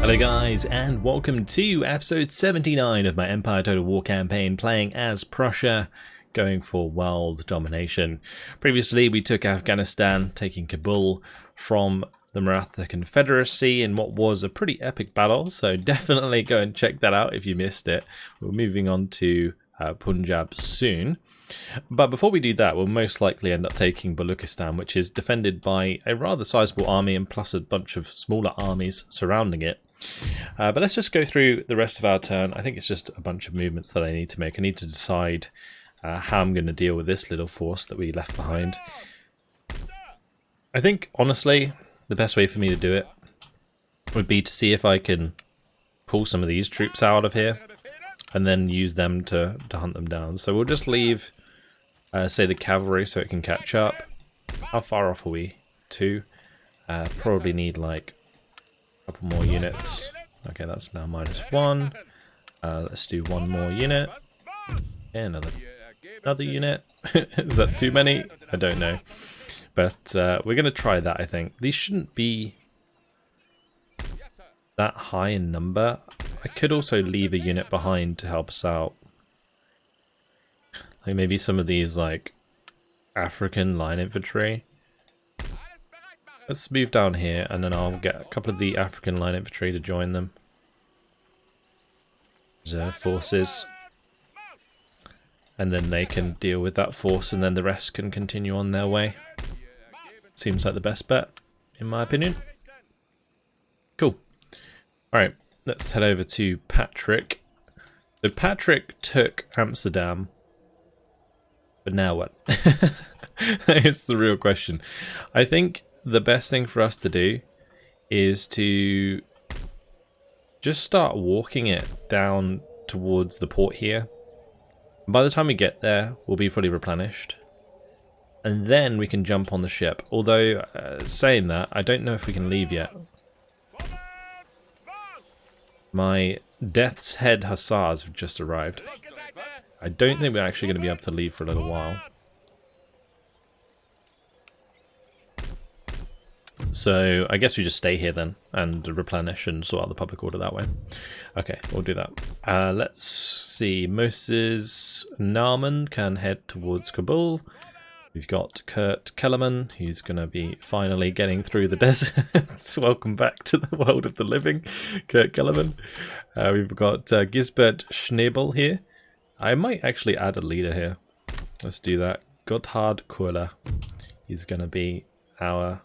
Hello guys, and welcome to episode 79 of my Empire Total War campaign, playing as Prussia, going for world domination. Previously we took Afghanistan, taking Kabul from the Maratha Confederacy in what was a pretty epic battle, so definitely go and check that out if you missed it. We're moving on to Punjab soon. But before we do that, we'll most likely end up taking Baluchistan, which is defended by a rather sizable army and plus a bunch of smaller armies surrounding it. But let's just go through the rest of our turn. I think it's just a bunch of movements that I need to make. I need to decide how I'm going to deal with this little force that we left behind. I think, honestly, the best way for me to do it would be to see if I can pull some of these troops out of here and then use them to hunt them down. So we'll just leave, say, the cavalry so it can catch up. How far off are we? 2. Probably need like a couple more units. Okay, that's now -1. Let's do one more unit. Okay, another unit. Is that too many? I don't know. But we're going to try that, I think. These shouldn't be that high in number. I could also leave a unit behind to help us out. Like maybe some of these like African line infantry. Let's move down here and then I'll get a couple of the African line infantry to join them. Reserve forces. And then they can deal with that force and then the rest can continue on their way. Seems like the best bet, in my opinion. Cool. Alright, let's head over to Patrick. So Patrick took Amsterdam. But now what? It's the real question. I think the best thing for us to do is to just start walking it down towards the port here. By the time we get there, we'll be fully replenished. And then we can jump on the ship. Although, saying that, I don't know if we can leave yet. My Death's Head Hussars have just arrived. I don't think we're actually going to be able to leave for a little while. So I guess we just stay here then and replenish and sort out the public order that way. Okay, we'll do that. Let's see. Moses Naaman can head towards Kabul. We've got Kurt Kellerman, who's going to be finally getting through the desert. Welcome back to the world of the living, Kurt Kellerman. We've got Gisbert Schnabel here. I might actually add a leader here. Let's do that. Gotthard Kurler. He's going to be our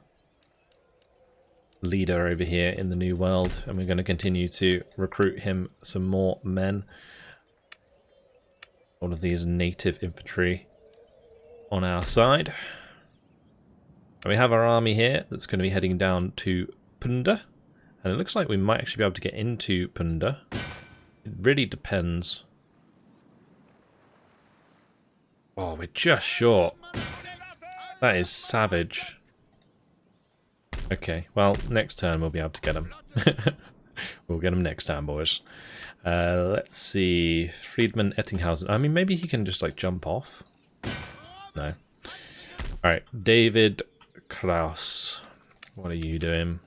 leader over here in the New World, and we're going to continue to recruit him some more men. All of these native infantry on our side. And we have our army here that's going to be heading down to Punda, and it looks like we might actually be able to get into Punda. It really depends. Oh, we're just short. That is savage. Okay, well, next turn we'll be able to get them. We'll get them next time, boys. Let's see. Friedman Ettinghausen. I mean, maybe he can just, like, jump off. No. Alright, David Kraus. What are you doing?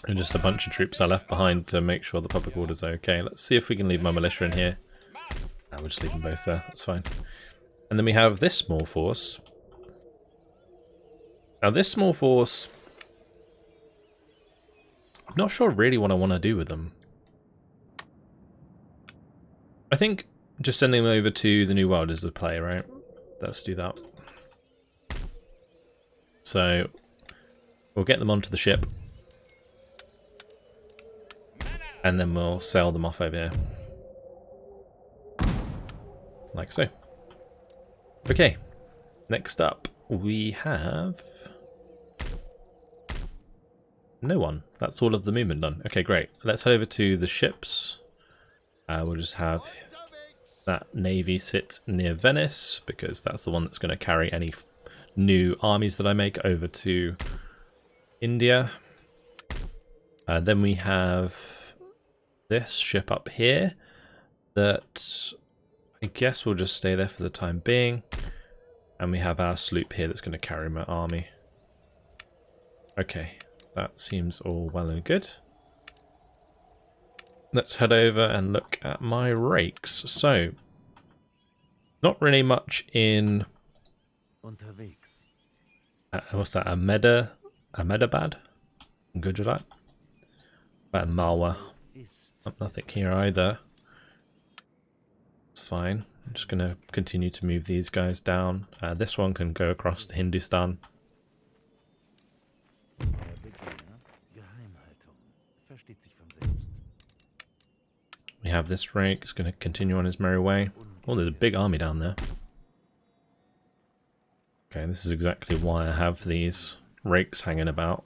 And just a bunch of troops I left behind to make sure the public order's okay. Let's see if we can leave my militia in here. No, we'll just leave them both there. That's fine. And then we have this small force. Now, this small force, I'm not sure really what I want to do with them. I think just sending them over to the New World is the play, right? Let's do that. So, we'll get them onto the ship. And then we'll sail them off over here. Like so. Okay, next up we have no one. That's all of the movement done. Okay, great. Let's head over to the ships. We'll just have that navy sit near Venice because that's the one that's going to carry any new armies that I make over to India. Then we have this ship up here that I guess we'll just stay there for the time being. And we have our sloop here that's going to carry my army. Okay, that seems all well and good. let's head over and look at my rakes. So, not really much in... what's that? Ahmedabad? Gujarat? About Malwa. Nothing here either. It's fine. I'm just going to continue to move these guys down. This one can go across to Hindustan. We have this rake. It's going to continue on his merry way. Oh, there's a big army down there. Okay, this is exactly why I have these rakes hanging about,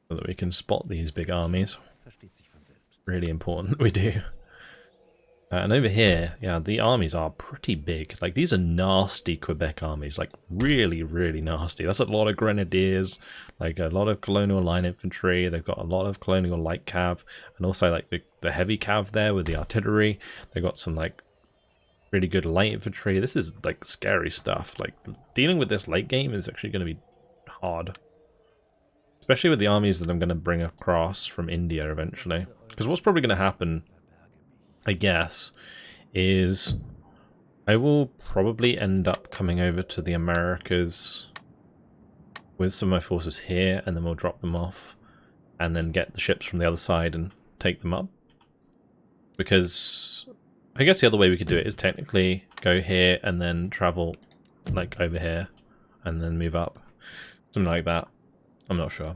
so that we can spot these big armies. Really important we do. And over here, yeah, the armies are pretty big. Like, these are nasty Quebec armies, like really, really nasty. That's a lot of grenadiers, like a lot of colonial line infantry. They've got a lot of colonial light cav, and also like the heavy cav there with the artillery. They've got some like really good light infantry. This is like scary stuff. Like, dealing with this late game is actually going to be hard. Especially with the armies that I'm going to bring across from India eventually. Because what's probably going to happen, I guess, is I will probably end up coming over to the Americas with some of my forces here, and then we'll drop them off and then get the ships from the other side and take them up. Because I guess the other way we could do it is technically go here and then travel like over here and then move up. Something like that. I'm not sure.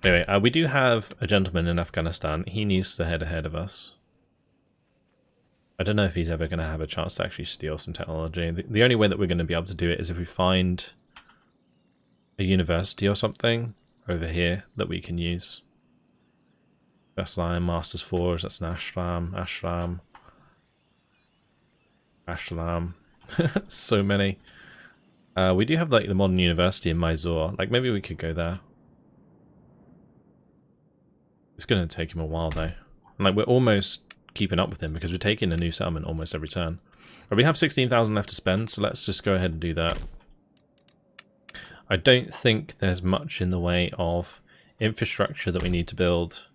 Anyway, we do have a gentleman in Afghanistan. He needs to head ahead of us. I don't know if he's ever going to have a chance to actually steal some technology. The only way that we're going to be able to do it is if we find a university or something over here that we can use. That's like Master's Forge, that's an ashram. So many. We do have like the modern university in Mysore. Like, maybe we could go there. It's going to take him a while though. Like, we're almost keeping up with him because we're taking a new settlement almost every turn. But we have 16,000 left to spend, so let's just go ahead and do that. I don't think there's much in the way of infrastructure that we need to build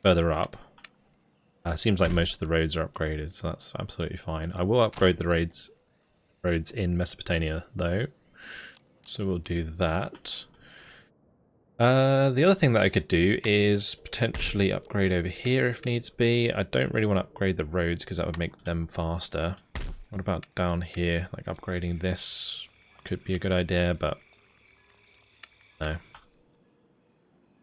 further up. Seems like most of the roads are upgraded, so that's absolutely fine. I will upgrade the roads in Mesopotamia though, so we'll do that. The other thing that I could do is potentially upgrade over here if needs be. I don't really want to upgrade the roads because that would make them faster. What about down here? Like, upgrading this could be a good idea, but no.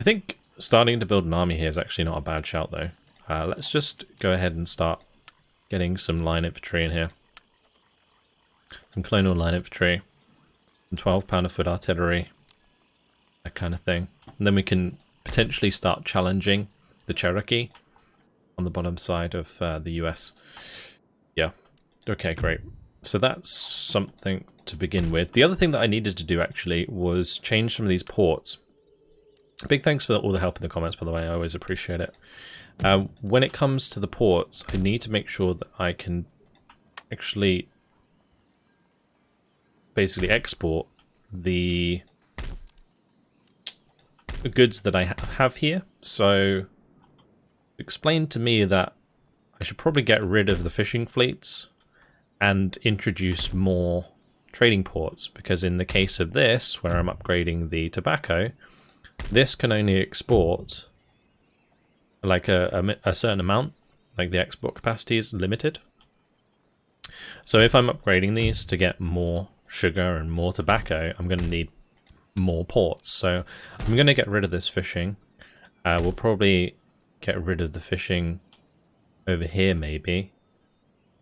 I think starting to build an army here is actually not a bad shout though. Let's just go ahead and start getting some line infantry in here. Some colonial line infantry. Some 12-pounder foot artillery. That kind of thing. And then we can potentially start challenging the Cherokee on the bottom side of the US. Yeah. Okay, great. So that's something to begin with. The other thing that I needed to do actually was change some of these ports. Big thanks for all the help in the comments, by the way. I always appreciate it. When it comes to the ports, I need to make sure that I can actually basically export the goods that I have here. So explain to me that I should probably get rid of the fishing fleets and introduce more trading ports, because in the case of this, where I'm upgrading the tobacco, this can only export like a certain amount, like the export capacity is limited. So if I'm upgrading these to get more sugar and more tobacco, I'm going to need more ports. So I'm going to get rid of this fishing. We'll probably get rid of the fishing over here maybe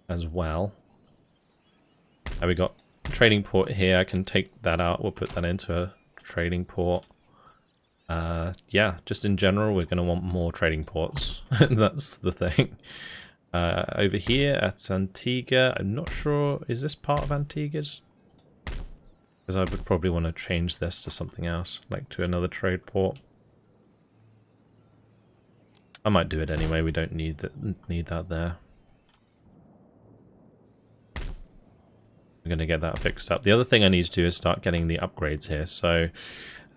as well. And we got a trading port here. I can take that out. We'll put that into a trading port. Yeah, just in general, we're going to want more trading ports. That's the thing. Over here at Antigua, I'm not sure, is this part of Antigua's? Because I would probably want to change this to something else, like to another trade port. I might do it anyway, we don't need that there. We're going to get that fixed up. The other thing I need to do is start getting the upgrades here. So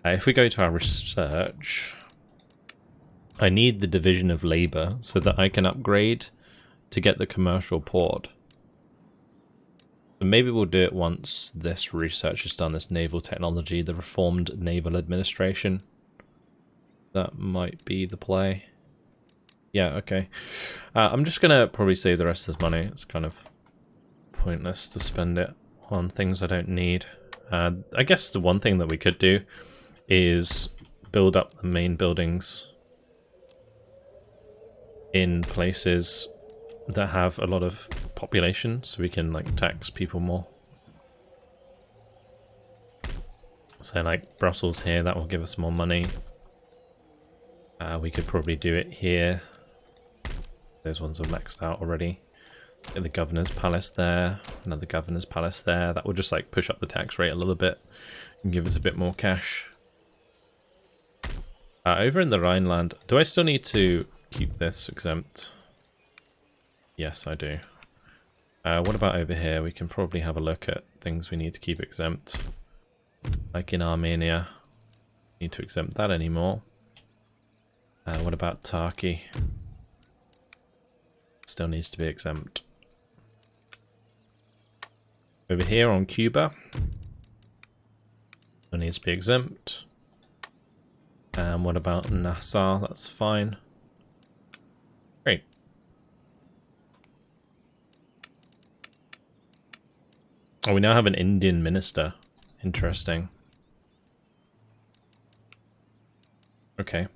if we go to our research, I need the division of labor so that I can upgrade to get the commercial port. So maybe we'll do it once this research is done, this naval technology, the reformed naval administration. That might be the play. Yeah, okay. I'm just gonna probably save the rest of this money. It's kind of pointless to spend it on things I don't need. I guess the one thing that we could do is build up the main buildings in places that have a lot of population, so we can like tax people more. So like Brussels here, that will give us more money. We could probably do it here. Those ones are maxed out already. Get the governor's palace there, another governor's palace there. That will just like push up the tax rate a little bit and give us a bit more cash. Over in the Rhineland, do I still need to keep this exempt? Yes, I do. What about over here? We can probably have a look at things we need to keep exempt. Like in Armenia, need to exempt that anymore. What about Turkey? Still needs to be exempt. Over here on Cuba, still needs to be exempt. And what about Nassau? That's fine. Great. Oh, we now have an Indian minister. Interesting. Okay.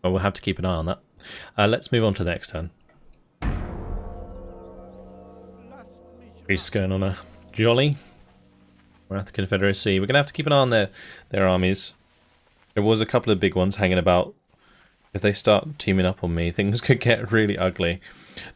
Well, we'll have to keep an eye on that. Let's move on to the next turn. Greece going on a jolly. We're at the Confederacy. We're going to have to keep an eye on their armies. There was a couple of big ones hanging about. If they start teaming up on me, things could get really ugly.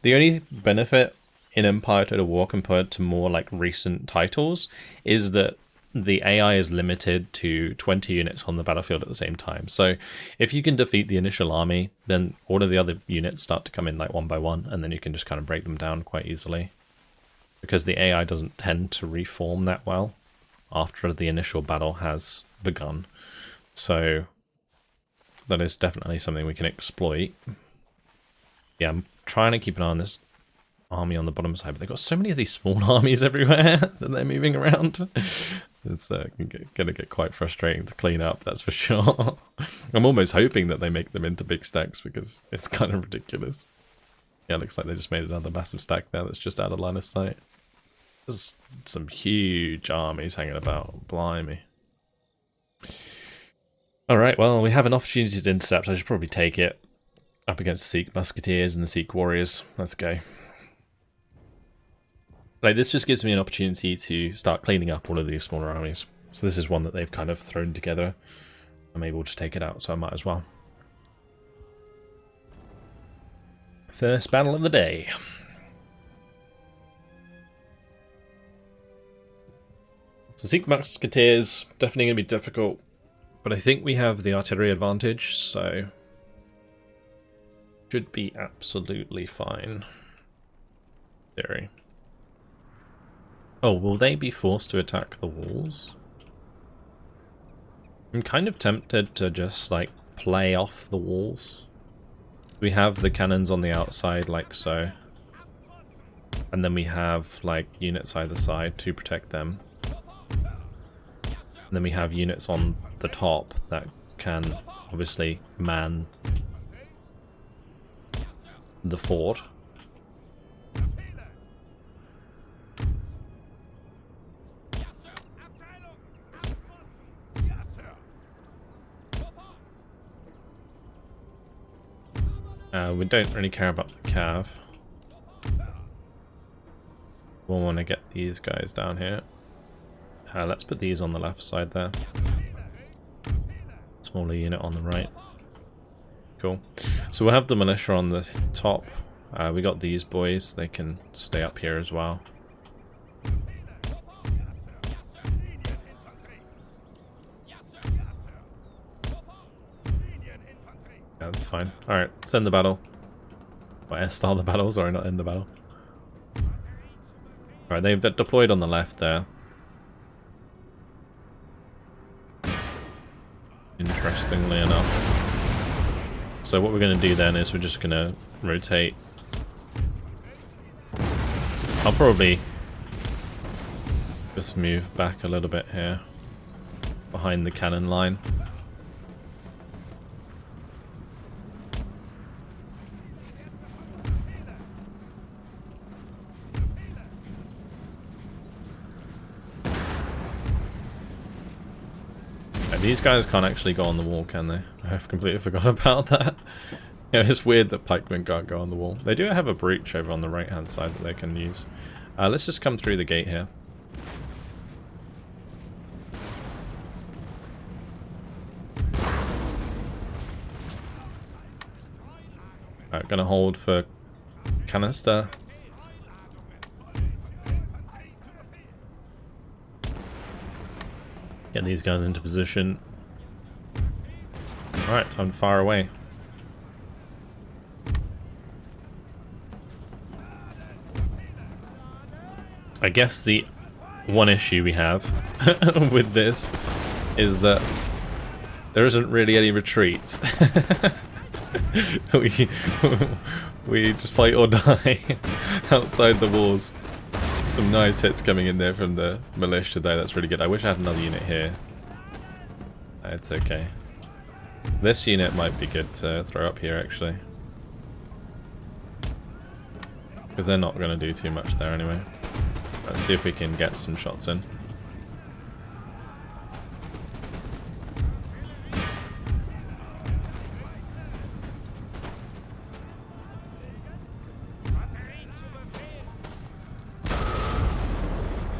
The only benefit in Empire Total War compared to more like recent titles is that the AI is limited to 20 units on the battlefield at the same time. So if you can defeat the initial army, then all of the other units start to come in like one by one, and then you can just kind of break them down quite easily. Because the AI doesn't tend to reform that well after the initial battle has begun. So that is definitely something we can exploit. Yeah, I'm trying to keep an eye on this army on the bottom side, but they've got so many of these small armies everywhere that they're moving around. It's going to get quite frustrating to clean up, that's for sure. I'm almost hoping that they make them into big stacks because it's kind of ridiculous. Yeah, it looks like they just made another massive stack there that's just out of line of sight. There's some huge armies hanging about. Blimey. Alright, well, we have an opportunity to intercept. I should probably take it. Up against the Sikh Musketeers and the Sikh Warriors. Let's go. Like, this just gives me an opportunity to start cleaning up all of these smaller armies. So this is one that they've kind of thrown together. I'm able to take it out, so I might as well. First battle of the day. So Sikh Musketeers, definitely going to be difficult. But I think we have the artillery advantage, so should be absolutely fine. Theory. Oh, will they be forced to attack the walls? I'm kind of tempted to just, like, play off the walls. We have the cannons on the outside, like so. And then we have, like, units either side to protect them. And then we have units on the top that can, obviously, man the fort. We don't really care about the cav. We'll want to get these guys down here. Let's put these on the left side there. Smaller unit on the right. Cool. So we'll have the militia on the top. We got these boys. They can stay up here as well. Yeah, that's fine. Alright, let's end the battle. Or start the battle, sorry, not end the battle. Alright, they've deployed on the left there. Interestingly enough. So what we're going to do then is we're just going to rotate. I'll probably just move back a little bit here behind the cannon line. These guys can't actually go on the wall, can they? I've completely forgot about that. Yeah, it's weird that pikemen can't go on the wall. They do have a breach over on the right hand side that they can use. Let's just come through the gate here. Alright, gonna hold for canister. Get these guys into position. Alright, time to fire away. I guess the one issue we have with this is that there isn't really any retreat. we just fight or die outside the walls. Some nice hits coming in there from the militia though, that's really good. I wish I had another unit here. It's okay. This unit might be good to throw up here actually. Because they're not going to do too much there anyway. Let's see if we can get some shots in.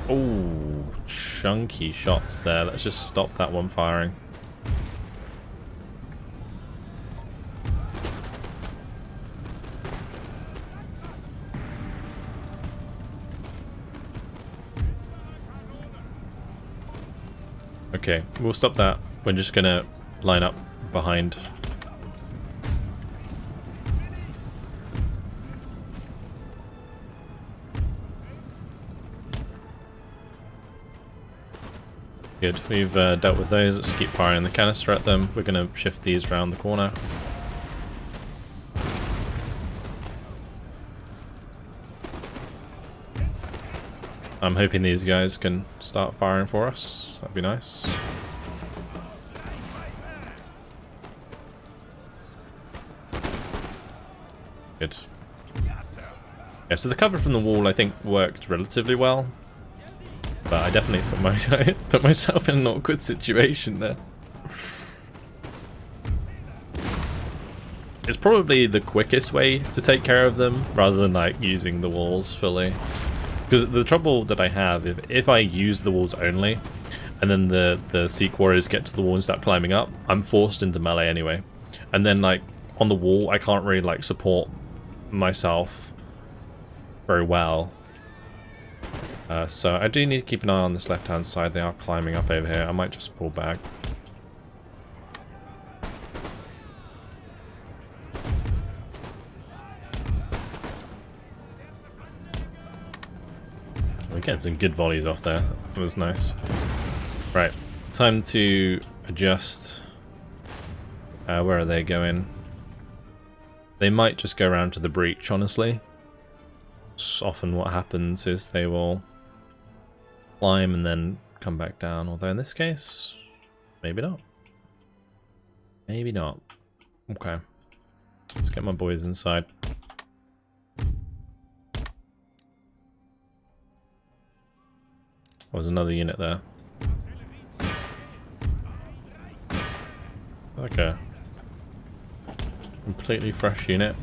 Oh, chunky shots there. Let's just stop that one firing. Okay, we'll stop that. We're just gonna line up behind. Good, we've dealt with those. Let's keep firing the canister at them. We're gonna shift these around the corner. I'm hoping these guys can start firing for us. That'd be nice. Good. Yeah, so the cover from the wall I think worked relatively well. But I definitely put myself in an awkward situation there. It's probably the quickest way to take care of them, rather than like using the walls fully. Because the trouble that I have, if I use the walls only, and then the Sikh warriors get to the wall and start climbing up, I'm forced into melee anyway. And then like on the wall, I can't really like support myself very well. So I do need to keep an eye on this left-hand side. They are climbing up over here. I might just pull back. We're getting some good volleys off there. That was nice. Right, time to adjust. Where are they going? They might just go around to the breach, honestly. It's often what happens is they will climb and then come back down, although in this case, maybe not. Maybe not. Okay. Let's get my boys inside. There's another unit there. Okay. Completely fresh unit.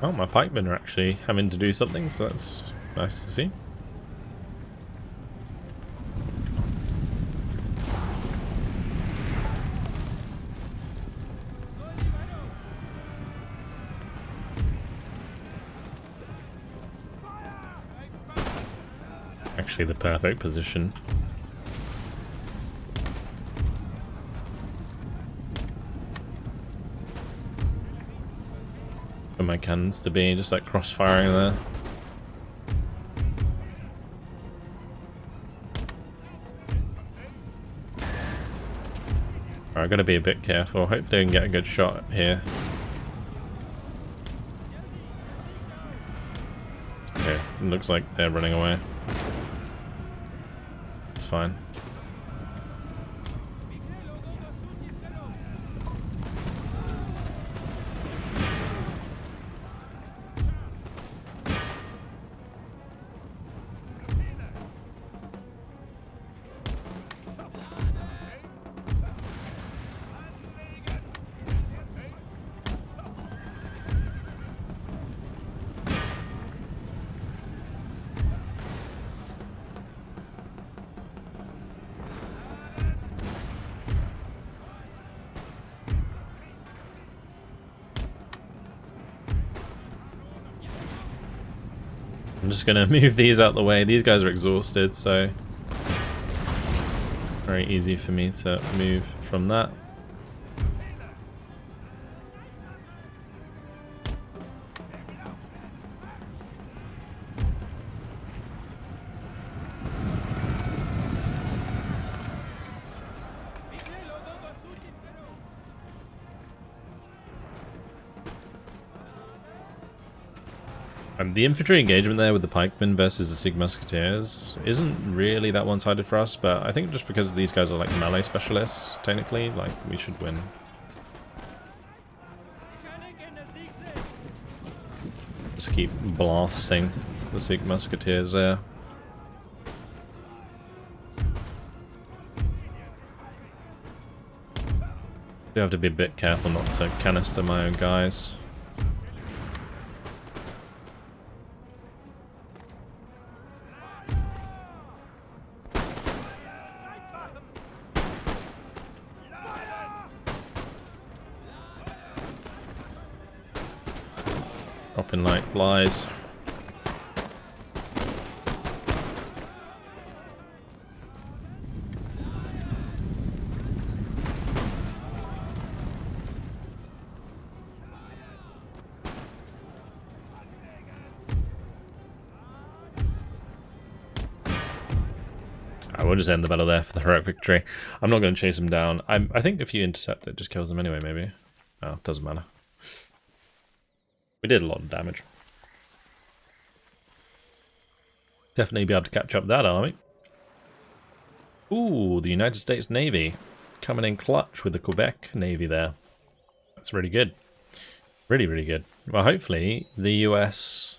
Oh, my pikemen are actually having to do something, so that's nice to see. Actually, the perfect position. For my cannons to be just like cross-firing there. I've got to be a bit careful. Hopefully I can get a good shot here. Okay, it looks like they're running away. It's fine. I'm just gonna move these out the way. These guys are exhausted, so very easy for me to move from that. The infantry engagement there with the pikemen versus the Sig Musketeers isn't really that one-sided for us, but I think just because these guys are like melee specialists, technically, like, we should win. Just keep blasting the Sig Musketeers there. Do have to be a bit careful not to canister my own guys. Dropping like flies. We'll just end the battle there for the heroic victory. I'm not going to chase them down. I think if you intercept it, just kills them anyway, maybe. Oh, doesn't matter. We did a lot of damage. Definitely be able to catch up that army. Ooh, the United States Navy. Coming in clutch with the Quebec Navy there. That's really good. Really, really good. Well, hopefully the US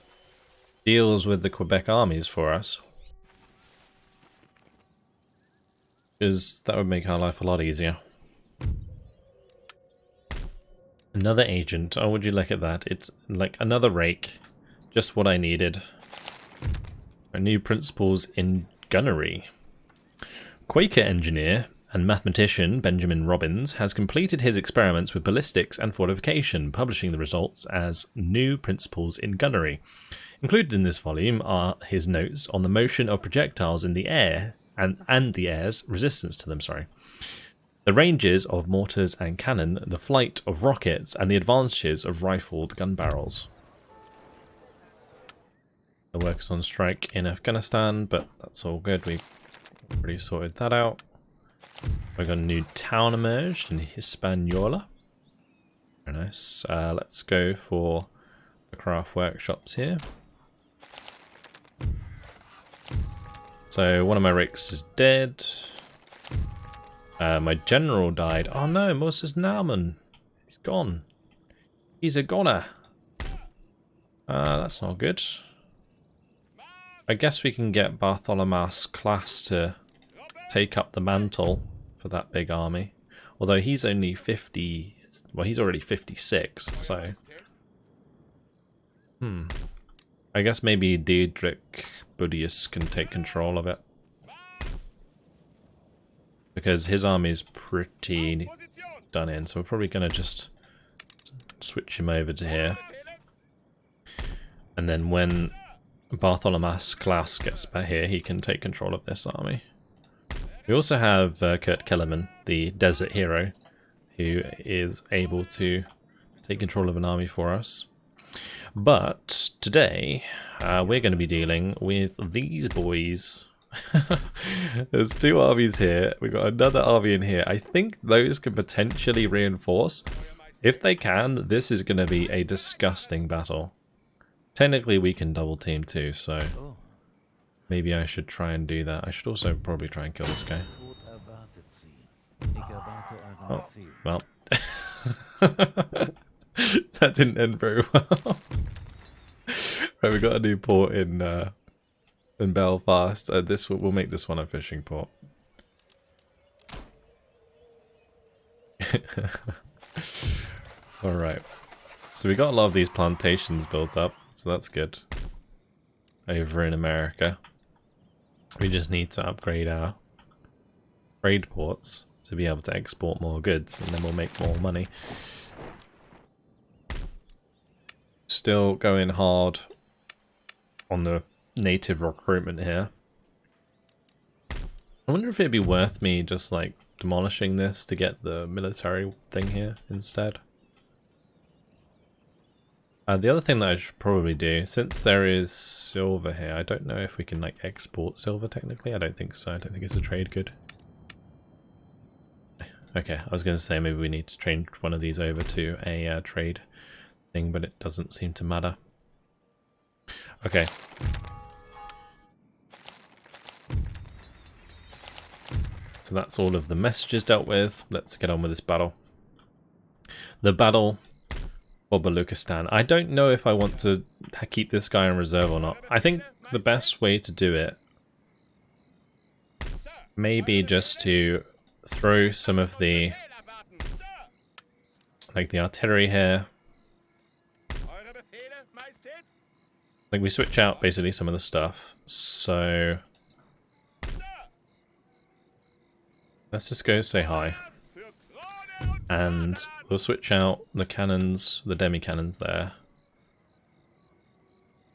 deals with the Quebec armies for us. Because that would make our life a lot easier. Another agent. Oh, would you look at that? It's like another rake. Just what I needed. New principles in gunnery. Quaker engineer and mathematician Benjamin Robbins has completed his experiments with ballistics and fortification, publishing the results as New Principles in Gunnery. Included in this volume are his notes on the motion of projectiles in the air and the air's resistance to them, the ranges of mortars and cannon, the flight of rockets, and the advantages of rifled gun barrels. The workers on strike in Afghanistan, but that's all good. We've already sorted that out. We've got a new town emerged in Hispaniola. Very nice. Let's go for the craft workshops here. So one of my rakes is dead. My general died. Oh no, Moses Naumann. He's gone. He's a goner. That's not good. I guess we can get Bartholomeus class to take up the mantle for that big army. Although he's only 50... Well, he's already 56, so... I guess maybe Diedrich Budius can take control of it. Because his army is pretty done in, so we're probably going to just switch him over to here. And then when Bartholomeus class gets back here, he can take control of this army. We also have Kurt Kellerman, the desert hero, who is able to take control of an army for us. But today, we're going to be dealing with these boys. There's two armies here. We've got another army in here. I think those can potentially reinforce. If they can, this is going to be a disgusting battle. Technically, we can double team too, so maybe I should try and do that. I should also probably try and kill this guy. Oh, well. That didn't end very well. Right, we got a new port in Belfast. We'll make this one a fishing port. All right. So we got a lot of these plantations built up, so that's good. Over in America, we just need to upgrade our trade ports to be able to export more goods, and then we'll make more money. Still going hard on the native recruitment here. I wonder if it'd be worth me just like demolishing this to get the military thing here instead. The other thing that I should probably do, since there is silver here, I don't know if we can like export silver technically. I don't think so. I don't think it's a trade good. Okay, I was going to say maybe we need to change one of these over to a trade thing, but it doesn't seem to matter. Okay. So that's all of the messages dealt with. Let's get on with this battle. The battle for Baluchistan. I don't know if I want to keep this guy in reserve or not. I think the best way to do it maybe just to throw some of the like the artillery here. Like we switch out basically some of the stuff. So let's just go say hi. And we'll switch out the cannons, the demi-cannons there.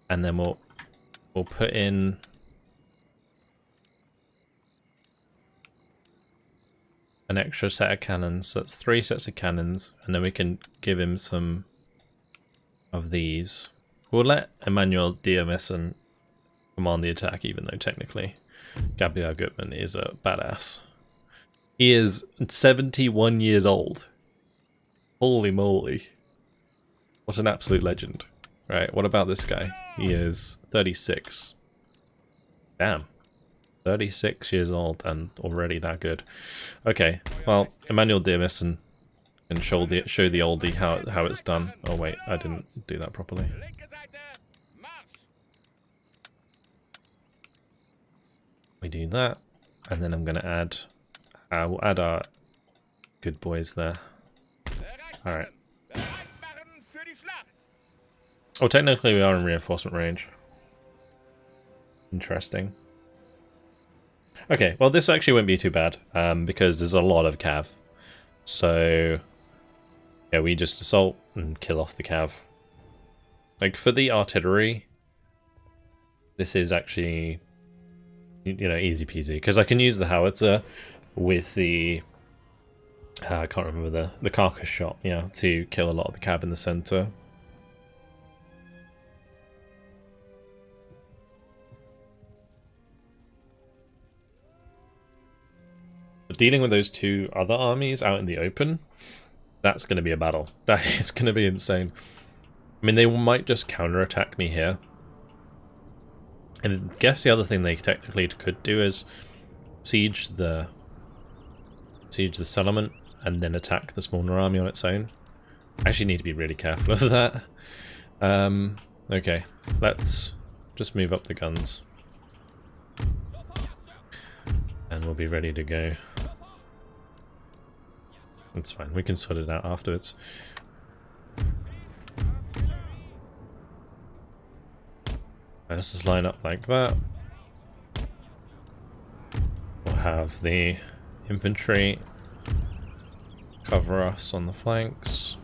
And then we'll put in an extra set of cannons. So that's 3 sets of cannons, and then we can give him some of these. We'll let Emmanuel Diarmison command the attack, even though technically Gabriel Gutmann is a badass. He is 71 years old. Holy moly. What an absolute legend. Right, what about this guy? He is 36. Damn. 36 years old and already that good. Okay, well, Emmanuel Diarmison can show the oldie how it's done. Oh wait, I didn't do that properly. We do that, and then I'm going to add... we'll add our good boys there. Alright. Oh, technically we are in reinforcement range. Interesting. Okay, well this actually won't be too bad, because there's a lot of cav. So, yeah, we just assault and kill off the cav. Like, for the artillery, this is actually, you know, easy peasy, because I can use the howitzer with the I can't remember the carcass shot, yeah, to kill a lot of the cav in the center. But dealing with those two other armies out in the open, that's going to be a battle. That is going to be insane. I mean, they might just counterattack me here. And I guess the other thing they technically could do is siege the settlement and then attack the smaller army on its own. I actually need to be really careful of that. Okay, let's just move up the guns. And we'll be ready to go. That's fine, we can sort it out afterwards. Let's just line up like that. We'll have the infantry cover us on the flanks.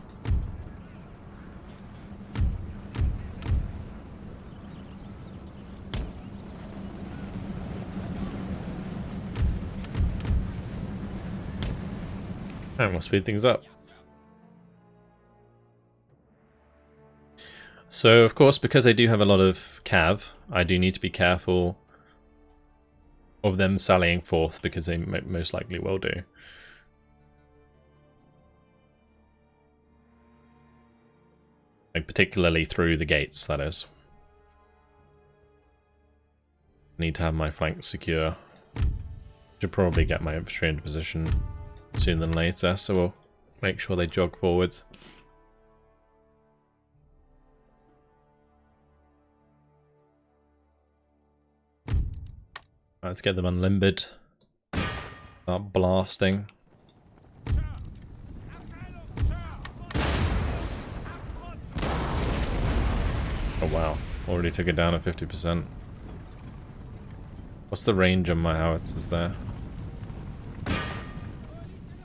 And we'll speed things up. So, of course, because I do have a lot of cav, I do need to be careful of them sallying forth, because they most likely will do. Like, particularly through the gates, that is. Need to have my flanks secure. Should probably get my infantry into position sooner than later, so we'll make sure they jog forwards. Let's get them unlimbered. Start blasting. Oh wow, already took it down at 50%. What's the range on my howitzers there?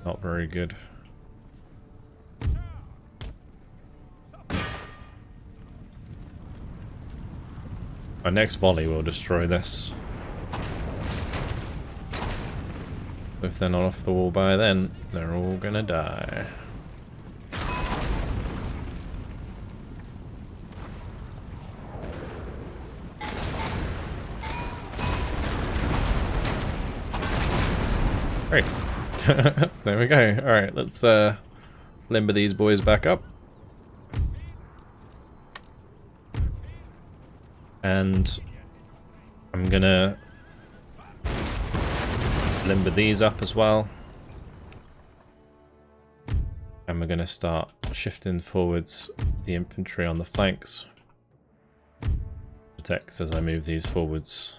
Not very good. My next volley will destroy this. If they're not off the wall by then, they're all gonna die. Great. There we go. Alright, let's limber these boys back up. And I'm gonna limber these up as well. And we're gonna start shifting forwards the infantry on the flanks. Protect as I move these forwards.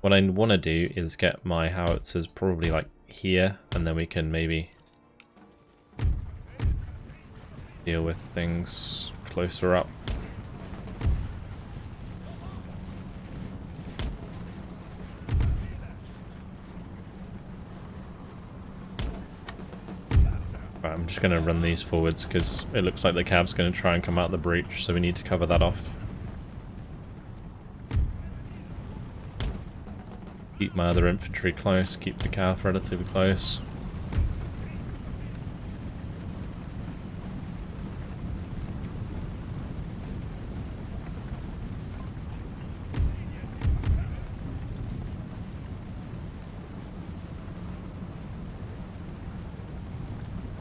What I want to do is get my howitzers probably like here, and then we can maybe deal with things closer up. Right, I'm just going to run these forwards because it looks like the cab's going to try and come out the breach, so we need to cover that off. Keep my other infantry close, keep the cav relatively close.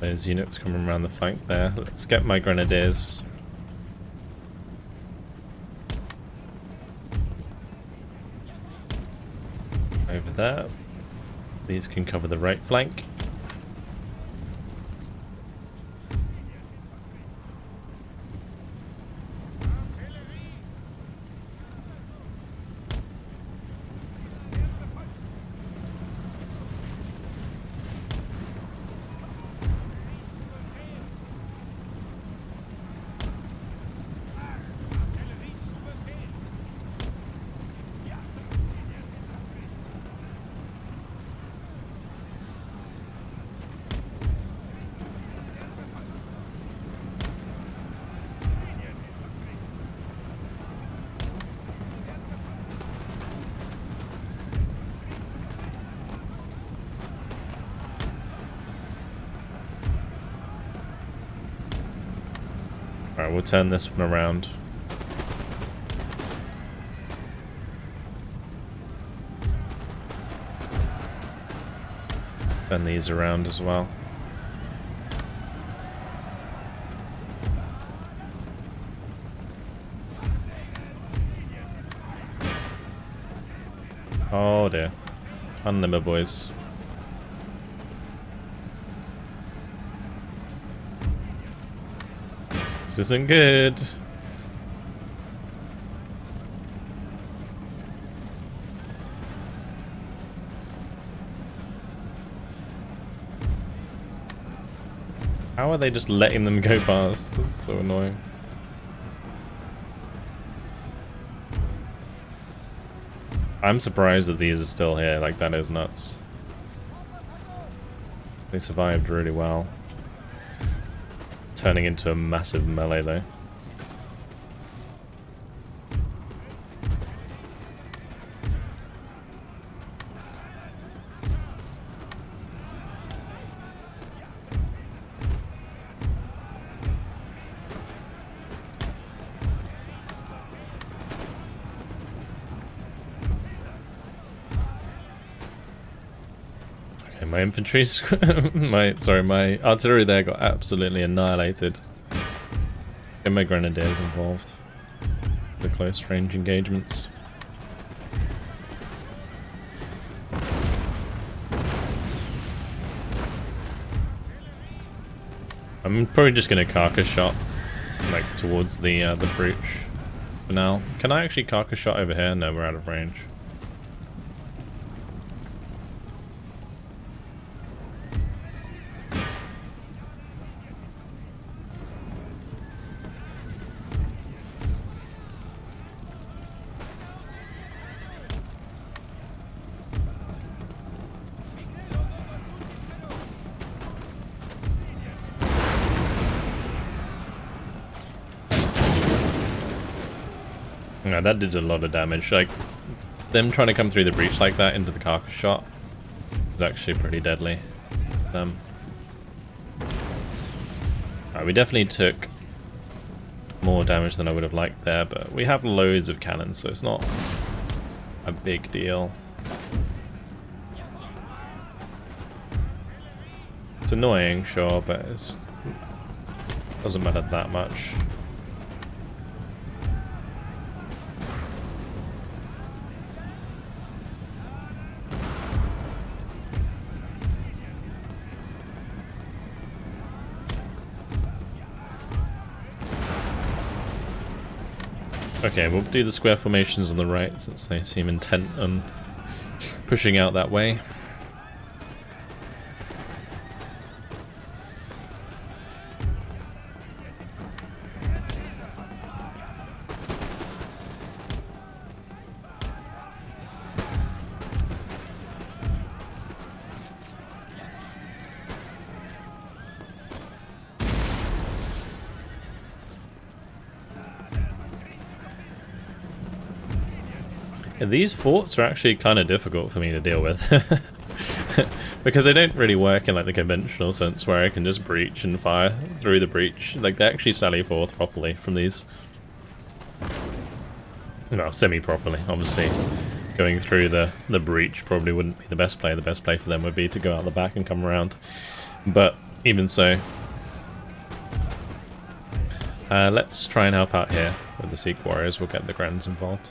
Those units coming around the flank there. Let's get my grenadiers. Over there. These can cover the right flank. Alright, we'll turn this one around. Turn these around as well. Oh dear. Unlimber, boys. This isn't good. How are they just letting them go past? That's so annoying. I'm surprised that these are still here. Like, that is nuts. They survived really well. Turning into a massive melee though. my infantry's my artillery there got absolutely annihilated. Get my grenadiers involved. The close range engagements. I'm probably just gonna carcass shot like towards the breach for now. Can I actually carcass shot over here? No, we're out of range. No, that did a lot of damage. Like, them trying to come through the breach like that into the carcass shot is actually pretty deadly. We definitely took more damage than I would have liked there, but we have loads of cannons, so it's not a big deal. It's annoying, sure, but it doesn't matter that much. Okay, we'll do the square formations on the right since they seem intent on pushing out that way. These forts are actually kind of difficult for me to deal with because they don't really work in like the conventional sense where I can just breach and fire through the breach. Like, they actually sally forth properly from these. Well, semi-properly, obviously. Going through the breach probably wouldn't be the best play. The best play for them would be to go out the back and come around. But even so, let's try and help out here with the Sikh warriors. We'll get the Grands involved.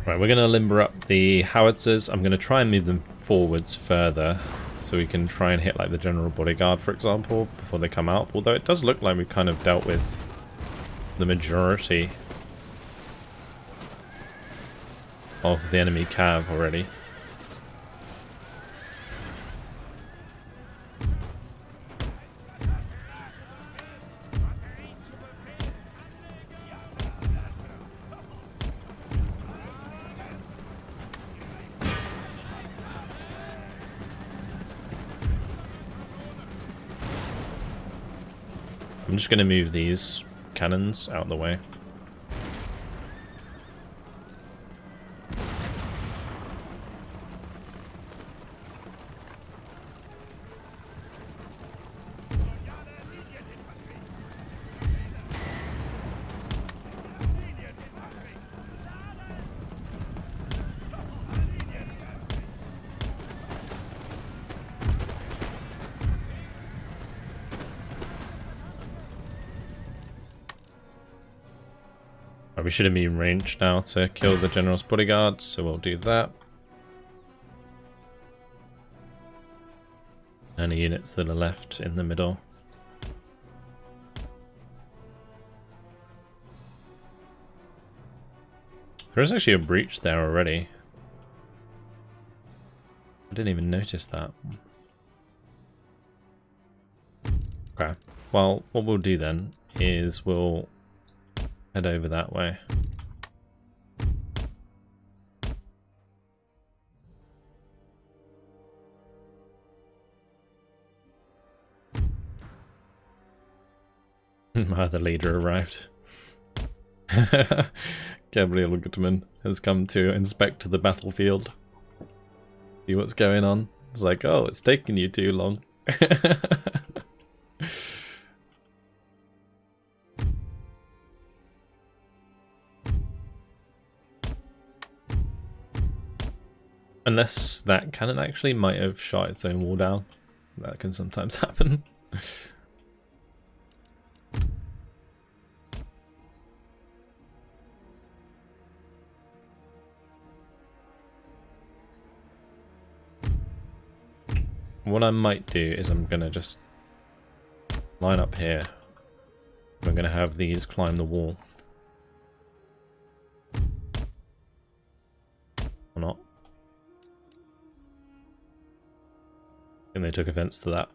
Right, we're going to limber up the howitzers. I'm going to try and move them forwards further so we can try and hit like the general bodyguard, for example, before they come out. Although it does look like we've kind of dealt with the majority of the enemy cav already. I'm just going to move these cannons out of the way. We should have been in range now to kill the general's bodyguard, so we'll do that. Any units that are left in the middle. There is actually a breach there already. I didn't even notice that. Okay, well, what we'll do then is we'll head over that way. The leader arrived. Gabriel Gutman has come to inspect the battlefield. See what's going on. It's like, oh, it's taking you too long. Unless that cannon actually might have shot its own wall down. That can sometimes happen. What I might do is I'm going to just line up here. I'm going to have these climb the wall. Or not. And they took offense to that.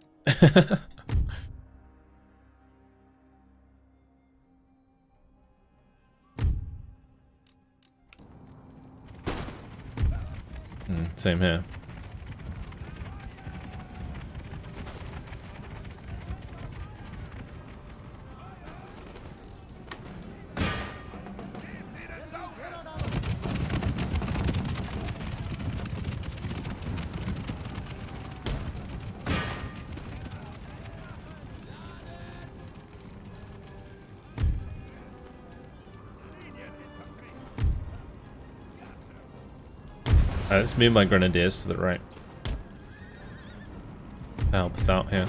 Same here. Let's move my grenadiers to the right. Help us out here.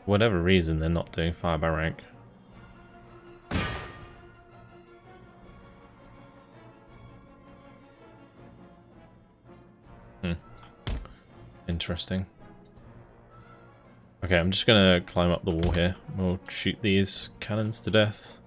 For whatever reason, they're not doing fire by rank. Interesting. Okay, I'm just gonna climb up the wall here. We'll shoot these cannons to death.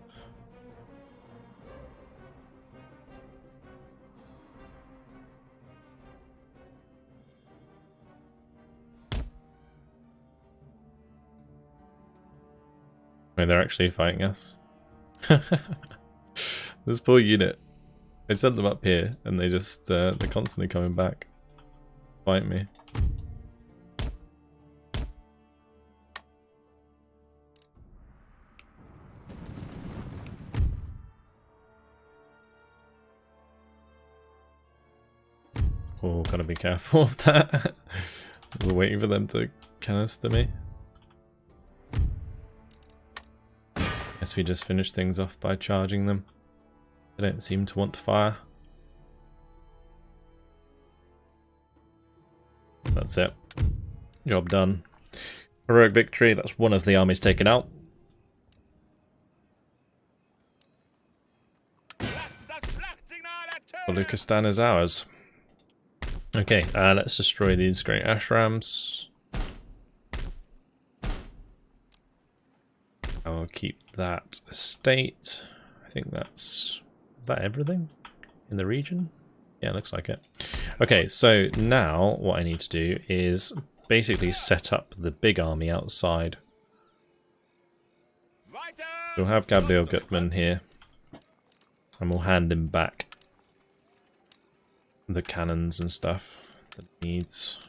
Wait, they're actually fighting us. This poor unit. I sent them up here and they just, they're constantly coming back. Fight me. Oh, gotta be careful of that. We're waiting for them to canister me. Guess we just finish things off by charging them. They don't seem to want to fire. That's it. Job done. Heroic victory. That's one of the armies taken out. Baluchistan is ours. Okay, let's destroy these great ashrams. I'll keep that estate. I think that's... Is that everything in the region? Yeah, looks like it. Okay, so now what I need to do is basically set up the big army outside. We'll have Gabriel Gutman here, and we'll hand him back the cannons and stuff that he needs.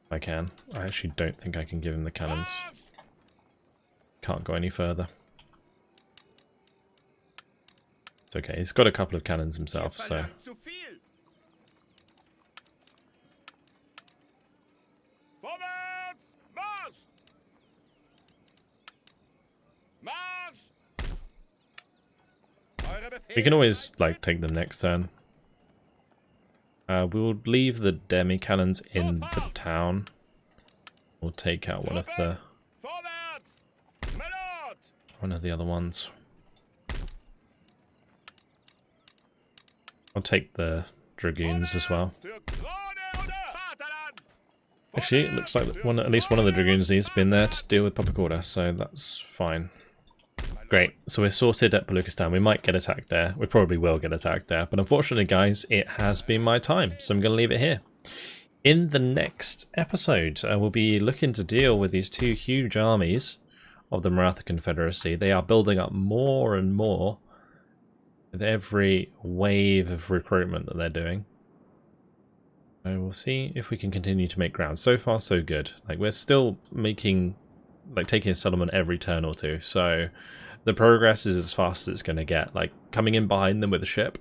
I can. I actually don't think I can give him the cannons. Can't go any further. It's okay, he's got a couple of cannons himself, so... We can always, like, take them next turn. We'll leave the demi cannons in the town. We'll take out one of the other ones. I'll take the dragoons as well. Actually, it looks like at least one of the dragoons needs to be in there to deal with public order, so that's fine. Great, so we're sorted at Baluchistan. We might get attacked there. We probably will get attacked there. But unfortunately, guys, it has been my time. So I'm going to leave it here. In the next episode, we'll be looking to deal with these two huge armies of the Maratha Confederacy. They are building up more and more with every wave of recruitment that they're doing. So we'll see if we can continue to make ground. So far, so good. Like, we're still taking a settlement every turn or two. So the progress is as fast as it's going to get. Like, coming in behind them with a ship,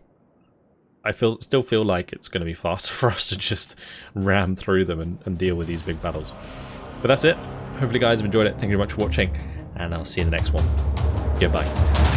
I still feel like it's going to be faster for us to just ram through them and deal with these big battles. But that's it. Hopefully, guys have enjoyed it. Thank you very much for watching, and I'll see you in the next one. Goodbye.